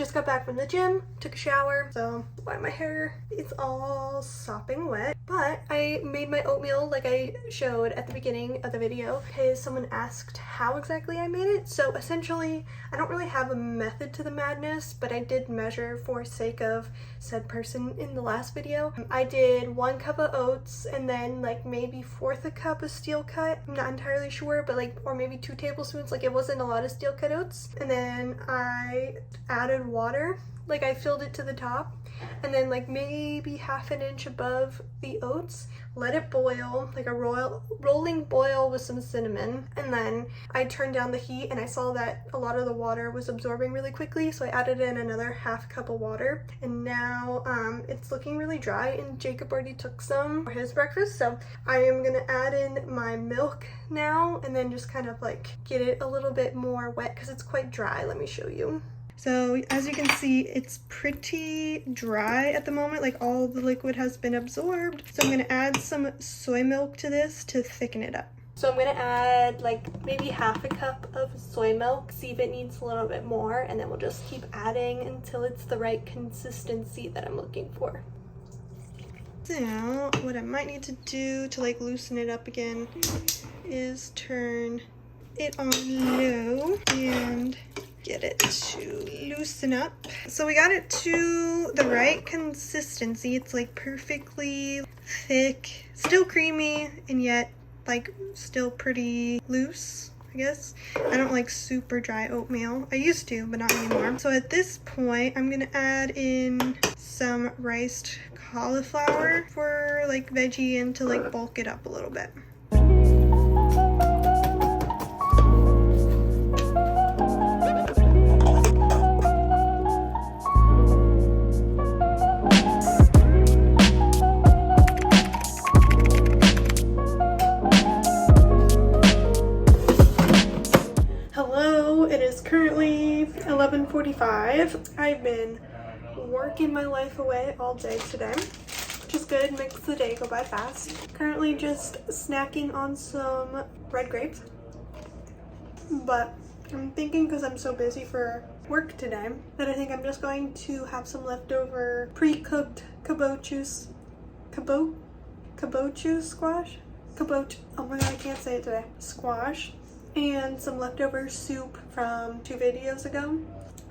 just got back from the gym, took a shower, so why my hair is all sopping wet. But I made my oatmeal like I showed at the beginning of the video because someone asked how exactly I made it. So essentially, I don't really have a method to the madness, but I did measure for sake of said person in the last video. I did 1 cup of oats and then like maybe 1/4 a cup of steel cut. I'm not entirely sure, but like, or maybe 2 tablespoons. Like it wasn't a lot of steel cut oats. And then I added water. Like I filled it to the top and then like maybe 1/2 inch above the oats, let it boil, like a rolling boil with some cinnamon. And then I turned down the heat and I saw that a lot of the water was absorbing really quickly, so I added in another 1/2 cup of water. And now it's looking really dry, and Jacob already took some for his breakfast, so I am gonna add in my milk now and then just kind of like get it a little bit more wet because it's quite dry. Let me show you. So as you can see, it's pretty dry at the moment, like all the liquid has been absorbed. So I'm gonna add some soy milk to this to thicken it up. So I'm gonna add like maybe 1/2 a cup of soy milk, see if it needs a little bit more, and then we'll just keep adding until it's the right consistency that I'm looking for. So what I might need to do to like loosen it up again is turn it on low and get it to loosen up. So we got it to the right consistency. It's like perfectly thick, still creamy, and yet like still pretty loose, I guess. I don't like super dry oatmeal. I used to, but not anymore. So at this point, I'm gonna add in some riced cauliflower for like veggie and to like bulk it up a little bit. Currently 11:45. I've been working my life away all day today, which is good, makes the day go by fast. Currently just snacking on some red grapes, but I'm thinking because I'm so busy for work today that I think I'm just going to have some leftover pre-cooked kabochu squash. Oh my god, I can't say it today. Squash. And some leftover soup from 2 videos ago.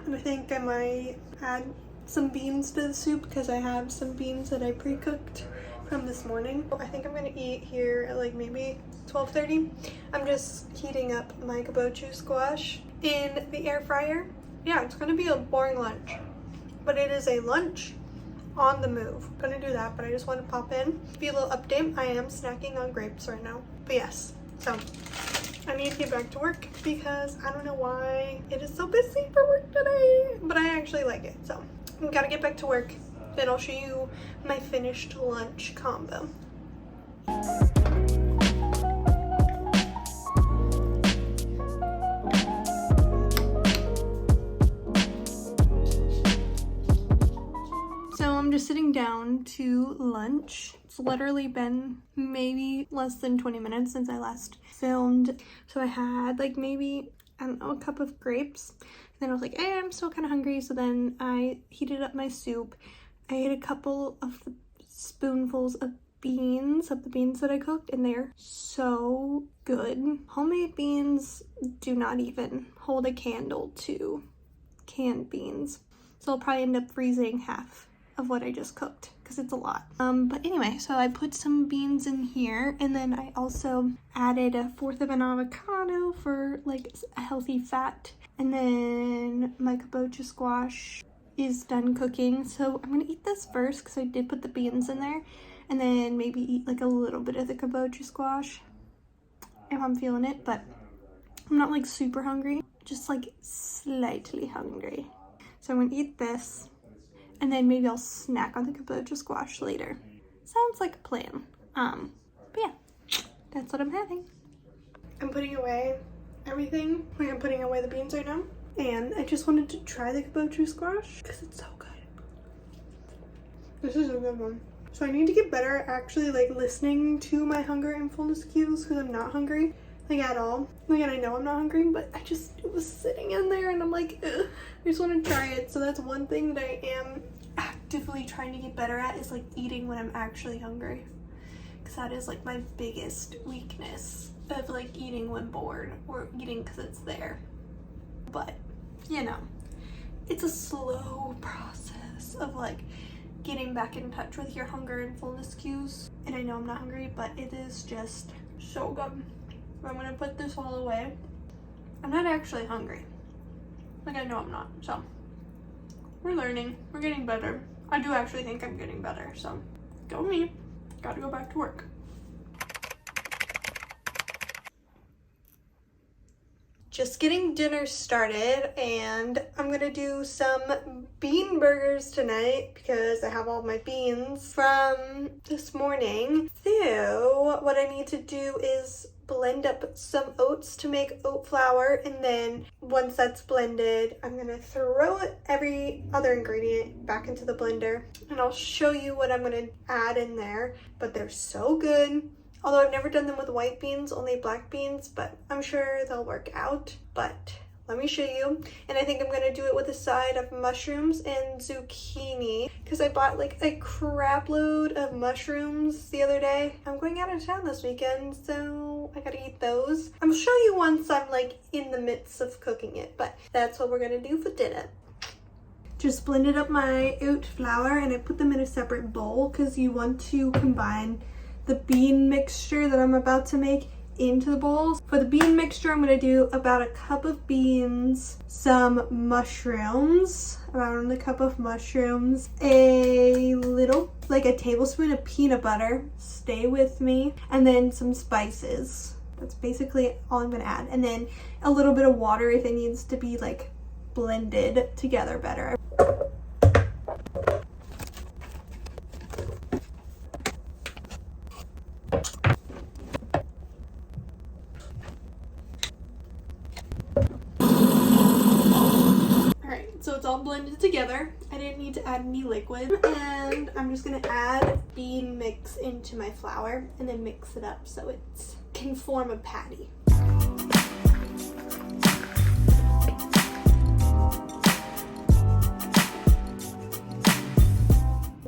And I think I might add some beans to the soup because I have some beans that I pre-cooked from this morning. I think I'm gonna eat here at like maybe 12:30. I'm just heating up my kabochu squash in the air fryer. Yeah, it's gonna be a boring lunch, but it is a lunch on the move. Gonna do that, but I just want to pop in, be a little update. I am snacking on grapes right now, but yes, so I need to get back to work because I don't know why it is so busy for work today, but I actually like it. So I gotta get back to work. Then I'll show you my finished lunch combo. So I'm just sitting down to lunch. It's literally been maybe less than 20 minutes since I last filmed. So I had like maybe, I don't know, a cup of grapes. And then I was like, hey, I'm still kind of hungry. So then I heated up my soup. I ate a couple of the spoonfuls of beans, of the beans that I cooked, and they're so good. Homemade beans do not even hold a candle to canned beans. So I'll probably end up freezing half of what I just cooked because it's a lot. But anyway, so I put some beans in here, and then I also added 1/4 of an avocado for like a healthy fat. And then my kabocha squash is done cooking, so I'm gonna eat this first because I did put the beans in there, and then maybe eat like a little bit of the kabocha squash if I'm feeling it. But I'm not like super hungry, just like slightly hungry. So I'm gonna eat this, and then maybe I'll snack on the kabocha squash later. Sounds like a plan. But yeah, that's what I'm having. I'm putting away everything. Like, I'm putting away the beans right now. And I just wanted to try the kabocha squash because it's so good. This is a good one. So I need to get better at actually like listening to my hunger and fullness cues because I'm not hungry. like at all. Like, and I know I'm not hungry, but it was sitting in there and I'm like, ugh, I just want to try it. So that's one thing that I am actively trying to get better at, is like eating when I'm actually hungry. Because that is like my biggest weakness, of like eating when bored or eating because it's there. But, you know, it's a slow process of like getting back in touch with your hunger and fullness cues. And I know I'm not hungry, but it is just so good. I'm gonna put this all away. I'm not actually hungry. Like, I know I'm not, so we're learning. We're getting better. I do actually think I'm getting better, so go me. Gotta go back to work. Just getting dinner started, and I'm gonna do some bean burgers tonight because I have all my beans from this morning. So what I need to do is blend up some oats to make oat flour, and then once that's blended, I'm gonna throw every other ingredient back into the blender, and I'll show you what I'm gonna add in there. But they're so good. Although I've never done them with white beans, only black beans, but I'm sure they'll work out. But let me show you. And I think I'm gonna do it with a side of mushrooms and zucchini, because I bought like a crap load of mushrooms the other day. I'm going out of town this weekend, so I gotta eat those. I'll show you once I'm like in the midst of cooking it, but that's what we're gonna do for dinner. Just blended up my oat flour and I put them in a separate bowl because you want to combine the bean mixture that I'm about to make into the bowls. For the bean mixture, I'm going to do about a cup of beans, some mushrooms, around a cup of mushrooms, a little, like a tablespoon of peanut butter, stay with me, and then some spices. That's basically all I'm going to add. And then a little bit of water if it needs to be like blended together better. So it's all blended together. I didn't need to add any liquid. And I'm just gonna add bean mix into my flour and then mix it up so it can form a patty.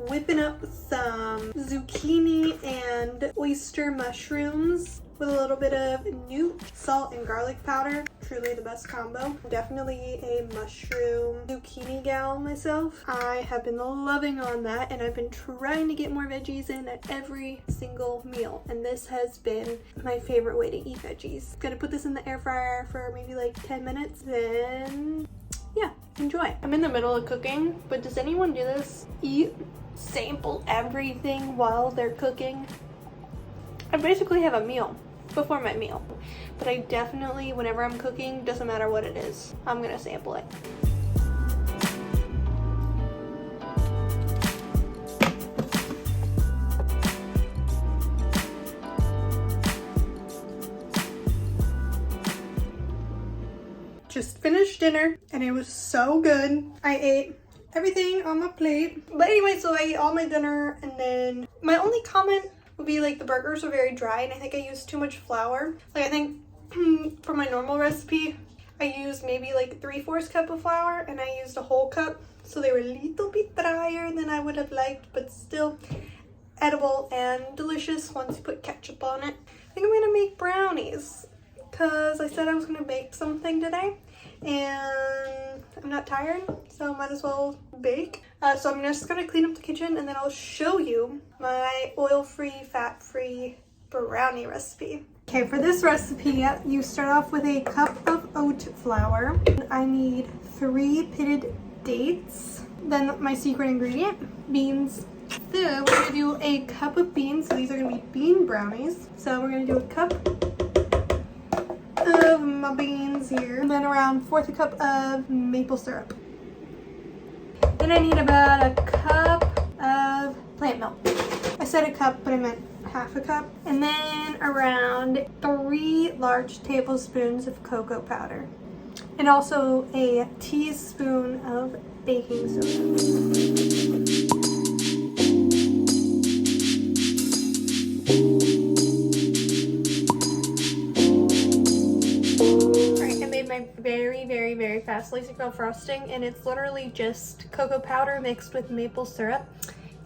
Whipping up some zucchini and oyster mushrooms with a little bit of newt, salt, and garlic powder. Truly the best combo. Definitely a mushroom zucchini gal myself. I have been loving on that, and I've been trying to get more veggies in at every single meal, and this has been my favorite way to eat veggies. Gonna put this in the air fryer for maybe like 10 minutes, then yeah, enjoy. I'm in the middle of cooking, but does anyone do this? Sample everything while they're cooking. I basically have a meal before my meal, but I definitely, whenever I'm cooking, doesn't matter what it is, I'm gonna sample it. Just finished dinner and it was so good. I ate everything on my plate. But anyway, so I ate all my dinner, and then my only comment would be like the burgers were very dry, and I think I used too much flour. Like, I think for my normal recipe, I used maybe like 3/4 cup of flour, and I used a whole cup. So they were a little bit drier than I would have liked, but still edible and delicious once you put ketchup on it. I think I'm gonna make brownies because I said I was gonna bake something today, and I'm not tired, so might as well bake. So I'm just gonna clean up the kitchen, and then I'll show you my oil-free, fat-free brownie recipe. Okay, for this recipe, you start off with a cup of oat flour. I need 3 pitted dates. Then my secret ingredient, beans. So we're gonna do a cup of beans. So these are gonna be bean brownies. So we're gonna do a cup of my beans here, and then around 1/4 cup of maple syrup. Then I need about a cup of plant milk. I said a cup, but I meant 1/2 cup. And then around 3 large tablespoons of cocoa powder, and also a teaspoon of baking soda. Lazy Girl frosting, and it's literally just cocoa powder mixed with maple syrup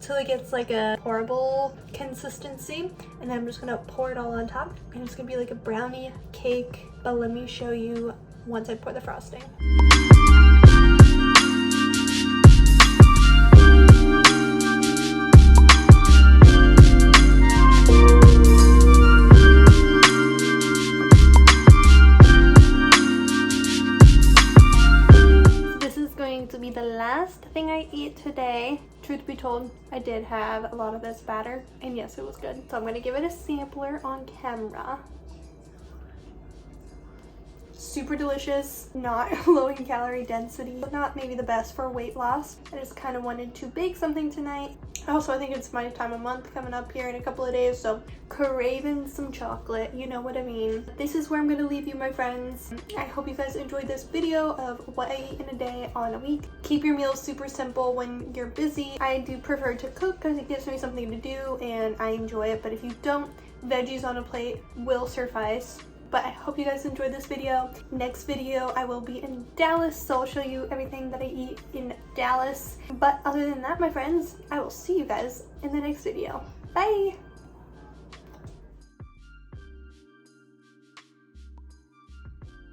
till it gets like a pourable consistency, and then I'm just gonna pour it all on top, and it's gonna be like a brownie cake. But let me show you once I pour the frosting. To be the last thing I eat today. Truth be told, I did have a lot of this batter, and yes, it was good. So I'm gonna give it a sampler on camera. Super delicious, not low in calorie density, but not maybe the best for weight loss. I just kind of wanted to bake something tonight. Also, I think it's my time of month coming up here in a couple of days, so craving some chocolate, you know what I mean. This is where I'm gonna leave you, my friends. I hope you guys enjoyed this video of what I eat in a day on a week. Keep your meals super simple when you're busy. I do prefer to cook because it gives me something to do and I enjoy it, but if you don't, veggies on a plate will suffice. But I hope you guys enjoyed this video. Next video, I will be in Dallas, so I'll show you everything that I eat in Dallas. But other than that, my friends, I will see you guys in the next video. Bye!